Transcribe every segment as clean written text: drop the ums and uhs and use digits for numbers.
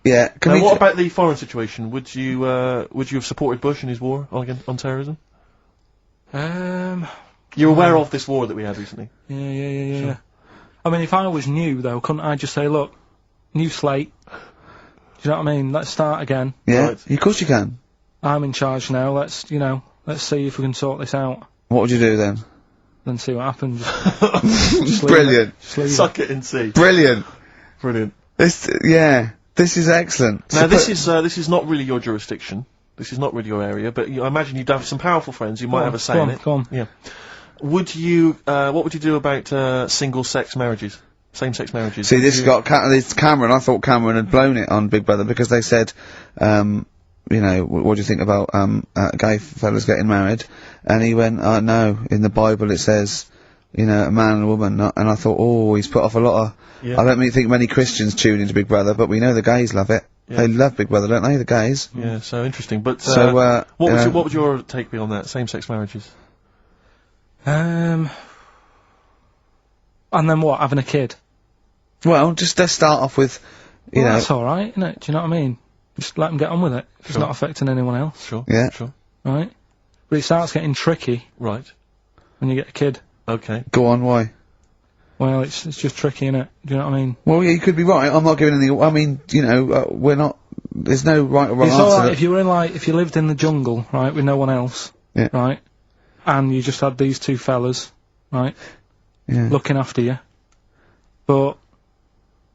Yeah. Now, what about the foreign situation? Would you have supported Bush in his war on terrorism? You're aware of this war that we had recently? Yeah. Sure. I mean, if I was new, though, couldn't I just say, look, new slate, do you know what I mean? Let's start again. Yeah, right. of course you can. I'm in charge now, let's see if we can sort this out. What would you do then? Then see what happens. Brilliant. Suck it and see. Brilliant. Brilliant. This is excellent. Now, this is not really your jurisdiction. This is not really your area, but I imagine you'd have some powerful friends who might have a say in it. Go on. Yeah. Would you, what would you do about, single-sex marriages? Same-sex marriages? See, this got this Cameron. I thought Cameron had blown it on Big Brother because they said, you know, what do you think about gay fellas getting married? And he went, no, in the Bible it says, you know, a man and a woman. And I thought, oh, he's put off a lot of. Yeah. I don't think many Christians tune into Big Brother, but we know the gays love it. Yeah. They love Big Brother, don't they? The gays. Yeah, so interesting. But what would your take be on that? Same-sex marriages. And then what? Having a kid? Well, just let's start off with, you know. That's all right, isn't it? Do you know what I mean? Just let them get on with it. It's not affecting anyone else. Sure. Yeah. Sure. Right. But it starts getting tricky. Right. When you get a kid. Okay. Go on. Why? Well, it's just tricky, innit? Do you know what I mean? Well, yeah, you could be right. I'm not giving any. I mean, you know, we're not. There's no right or wrong it's answer. Alright if you were if you lived in the jungle, right, with no one else, yeah. Right, and you just had these two fellas, right, yeah. looking after you, but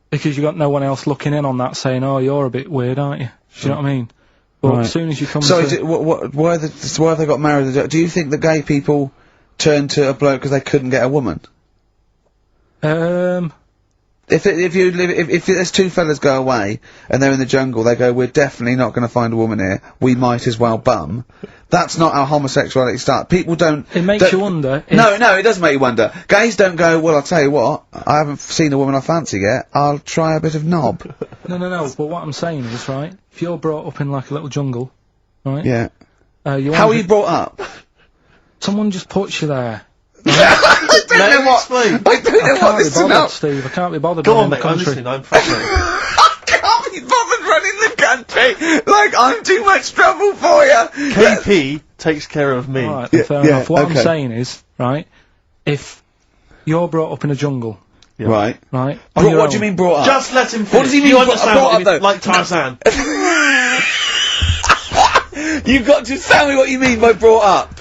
because you got no one else looking in on that, saying, "Oh, you're a bit weird, aren't you?" Sure. Do you know what I mean? But right. as soon as you come so to... why have they got married? Do you think the gay people turned to a bloke because they couldn't get a woman? If there's two fellas go away and they're in the jungle, they go, we're definitely not going to find a woman here. We might as well bum. That's not how homosexuality starts. People don't. It makes you wonder. No, it doesn't make you wonder. Gays don't go, well, I'll tell you what, I haven't seen a woman I fancy yet. I'll try a bit of knob. No. But what I'm saying is, right, if you're brought up in like a little jungle, right? Yeah. How are you brought up? Someone just puts you there. I don't know what this is about. Steve, I can't be bothered. Go on, mate, I'm listening, I'm fascinated. I can't be bothered running the country! Like, I'm too much trouble for you! KP takes care of me. Alright, fair enough. What I'm saying is, right, if you're brought up in a jungle... Yeah. Right. Right? What do you mean brought up? Just let him finish. What does he mean brought up, though? Like Tarzan. You've got to tell me what you mean by brought up.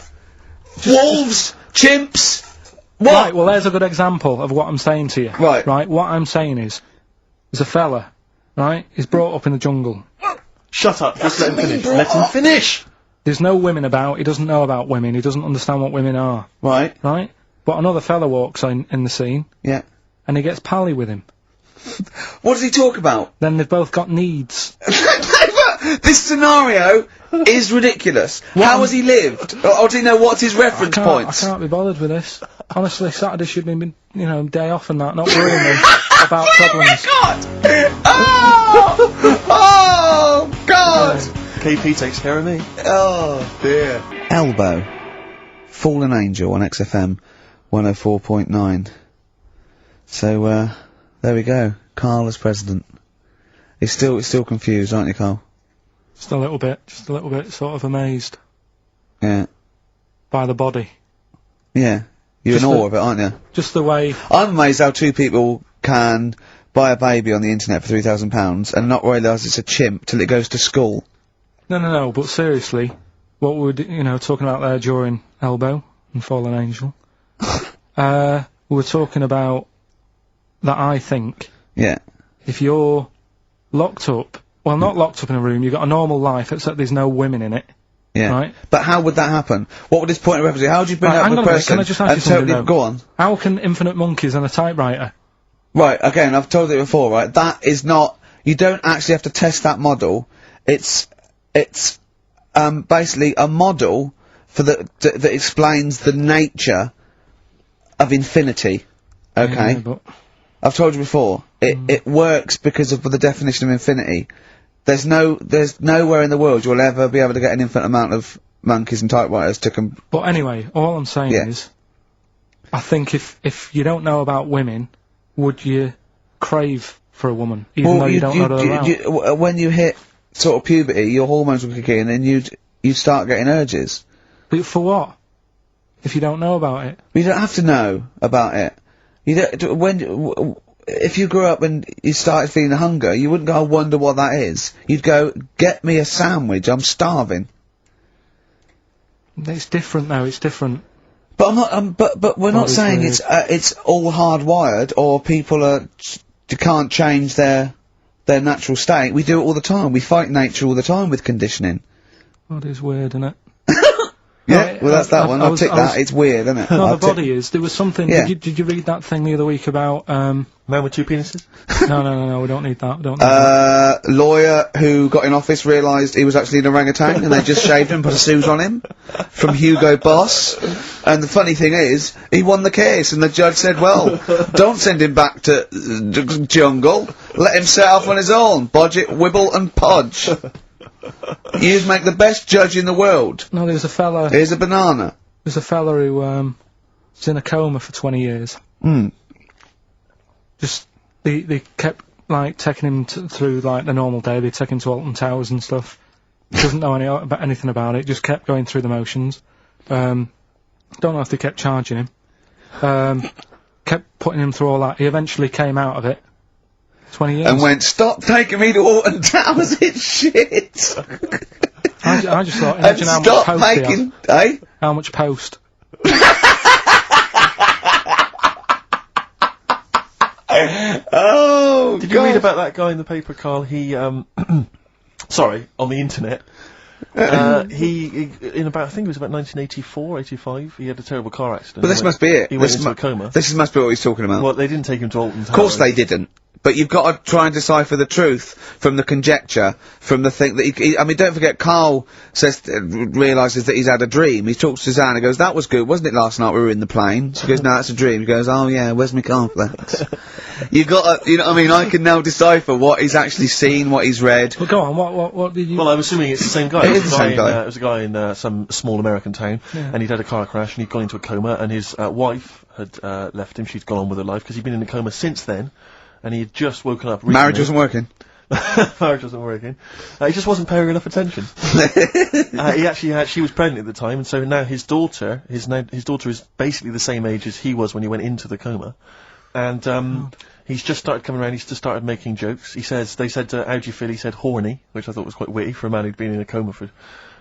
Wolves, chimps, what? Right, well there's a good example of what I'm saying to you. Right. Right, what I'm saying is, there's a fella, right, he's brought up in the jungle. Shut up, just let him finish. Let him finish! There's no women about, he doesn't know about women, he doesn't understand what women are. Right. Right? But another fella walks in the scene. Yeah. And he gets pally with him. What does he talk about? Then they've both got needs. This scenario is ridiculous. How has he lived? Or do you know what's his reference points? I can't be bothered with this. Honestly, Saturday should be, day off and that, not worrying me about problems. Oh my God! Oh God! KP takes care of me. Oh dear. Elbow. Fallen Angel on XFM 104.9. So, there we go. Carl as president. He's still confused, aren't you, Carl? Just a little bit, sort of amazed. Yeah. By the body. Yeah. You're in awe of it, aren't you? Just the way... I'm amazed how two people can buy a baby on the internet for £3,000 and not realise it's a chimp till it goes to school. No, but seriously, what we were, talking about there during Elbow and Fallen Angel, we were talking about that I think... Yeah. If you're locked up... Well, not locked up in a room, you've got a normal life, except there's no women in it. Yeah. Right? But how would that happen? What would this point of reference be? How would you bring up a person can I just ask you something, though? Go on. How can infinite monkeys and a typewriter... Right, again, I've told you before, right? That is not... You don't actually have to test that model. It's basically a model for that explains the nature of infinity. Okay? Yeah, but... I've told you before. It works because of the definition of infinity. There's nowhere in the world you'll ever be able to get an infinite amount of monkeys and typewriters to But anyway, all I'm saying is, I think if you don't know about women, would you crave for a woman, even though you don't know they're around. When you hit sort of puberty, your hormones will kick in and you'd start getting urges. But for what? If you don't know about it? You don't have to know about it. You don't, if you grew up and you started feeling hunger, you wouldn't go, I wonder what that is. You'd go, get me a sandwich, I'm starving. It's different though, it's different. But I'm not, but we're not saying it's all hardwired, or people can't change their natural state. We do it all the time. We fight nature all the time with conditioning. God, it's weird, isn't it? Yeah, well that's that one. I'll tick that. It's weird, isn't it? No, the body is. There was something. Yeah. Did you read that thing the other week about Man with two penises? No, we don't need that. We don't need that. Lawyer who got in office realised he was actually an orangutan and they just shaved him and put a suit on him. From Hugo Boss. And the funny thing is, he won the case and the judge said, well, don't send him back to jungle. Let him set off on his own. Budget, wibble and podge. You'd make the best judge in the world. No, there's a fella. Here's a banana. There's a fella who was in a coma for 20 years. Just they kept like taking him through like the normal day. They take him to Alton Towers and stuff. Doesn't know anything about it. Just kept going through the motions. Don't know if they kept charging him. Kept putting him through all that. He eventually came out of it. 20 years. And went, stop taking me to Alton Towers, it's shit! I just thought, imagine how much post making, eh? How much post? Oh, Did you read about that guy in the paper, Carl? He, sorry, on the internet. He in about, I think it was about 1984, 85, he had a terrible car accident. But this must be it. He went into a coma. This must be what he's talking about. Well, they didn't take him to Alton Towers. Of course they didn't. But you've got to try and decipher the truth from the conjecture, from the thing that I mean, don't forget, Carl says, realises that he's had a dream. He talks to Suzanne and goes, that was good, wasn't it, last night we were in the plane? She goes, no, that's a dream. He goes, oh yeah, where's my car flags? You've got to, you know what I mean, I can now decipher what he's actually seen, what he's read. Well, go on, what did you... Well, I'm assuming it's the same guy. It is the same guy. It was a guy in some small American town, and he'd had a car crash and he'd gone into a coma, and his wife had left him. She'd gone on with her life because he'd been in a coma since then. And he had just woken up recently. Marriage wasn't working. Marriage wasn't working. He just wasn't paying enough attention. She was pregnant at the time, and so now his daughter is basically the same age as he was when he went into the coma. And, he's just started coming around, he's just started making jokes. They said, how do you feel? He said horny, which I thought was quite witty for a man who'd been in a coma for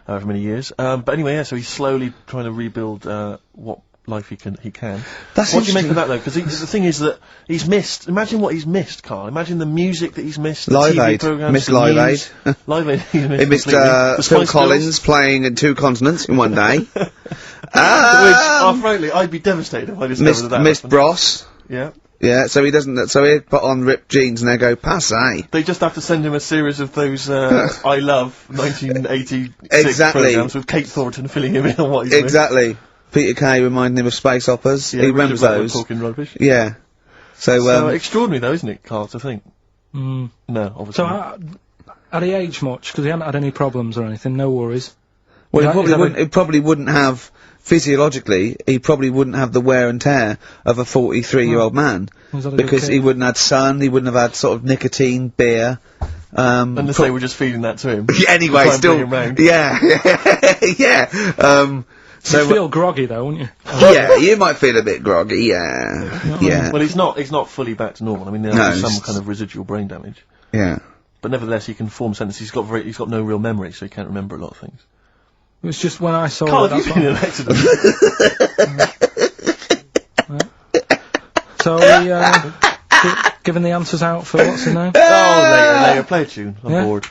many years. But anyway, yeah, so he's slowly trying to rebuild, what life he can. That's what do you make of that though? Because the thing is that he's missed. Imagine what he's missed, Carl. Imagine the music that he's missed. The Live TV Aid. programs, Missed the Live news. Aid. Live Aid. He missed Phil Collins playing in 2 continents in one day. Which, frankly, I'd be devastated if I discovered that. Missed Bros. Yeah. Yeah, so he doesn't. So he'd put on ripped jeans and they go passe. They just have to send him a series of those I Love 1986 Exactly. programs with Kate Thornton filling him in on what he's Exactly. Peter Kay reminding him of space operas. Yeah, he remembers those. Talking rubbish. Yeah. So extraordinary though, isn't it, Carl, to think? No, obviously. So, had he aged much? Because he hadn't had any problems or anything, no worries. Well, he probably wouldn't have, physiologically, he probably wouldn't have the wear and tear of a 43-year-old man. Because he wouldn't have had sun, he wouldn't have had sort of nicotine, beer. Unless they were just feeding that to him. Anyway, still, yeah, yeah, so you'd feel groggy though, wouldn't you? Yeah, you might feel a bit groggy, yeah, yeah. Well, he's not fully back to normal. I mean, there's some kind of residual brain damage. Yeah. But nevertheless, he can form sentences. He's got no real memory, so he can't remember a lot of things. It was just when I saw Carl, it. have you been in an accident? So we giving the answers out for what's his name? Oh, later, play a tune. I'm bored.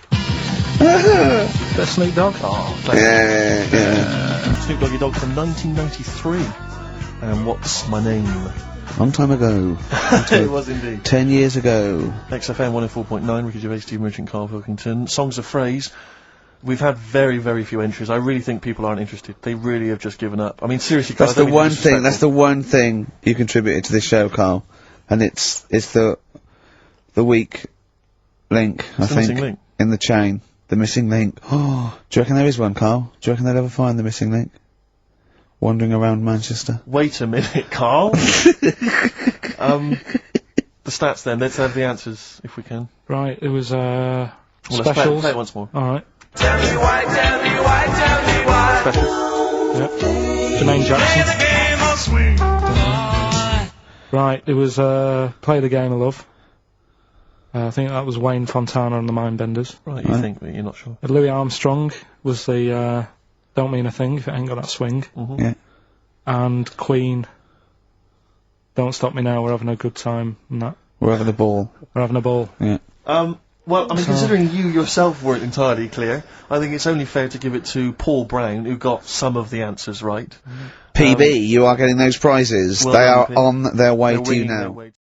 Bit of Snoop Dogg. Oh, yeah. Snoop Doggy Dogg from 1993. And What's My Name? Long time ago. It was indeed. 10 years ago. XFM 104.9, Ricky Gervais, Steve Merchant, Carl Pilkington. Songs of Phrase. We've had very, very few entries. I really think people aren't interested. They really have just given up. I mean, seriously, Carl, that's the one thing you contributed to this show, Carl. And it's the weak link, I think, missing link. In the chain. The missing link. Oh, do you reckon there is one, Carl? Do you reckon they'll ever find the missing link? Wandering around Manchester. Wait a minute, Carl. The stats then, let's have the answers, if we can. Right, it was, Well, let's specials. play it once more. Alright. Tell me why, tell me why, tell me why. Specials. Yep. Jermaine Jackson. The game of swing. Right, it was, Play the Game of Love. I think that was Wayne Fontana and the Mindbenders. Right, you think, but you're not sure. Louis Armstrong was the, Don't Mean a Thing if it ain't got that swing. Mm-hmm. Yeah. And Queen, Don't Stop Me Now, We're Having a Good Time, and that. We're having a ball. We're having a ball. Yeah. Well, I mean, considering you yourself weren't entirely clear, I think it's only fair to give it to Paul Brown, who got some of the answers right. PB, you are getting those prizes. Well They done, are PB. on their way They're to you winging their now. way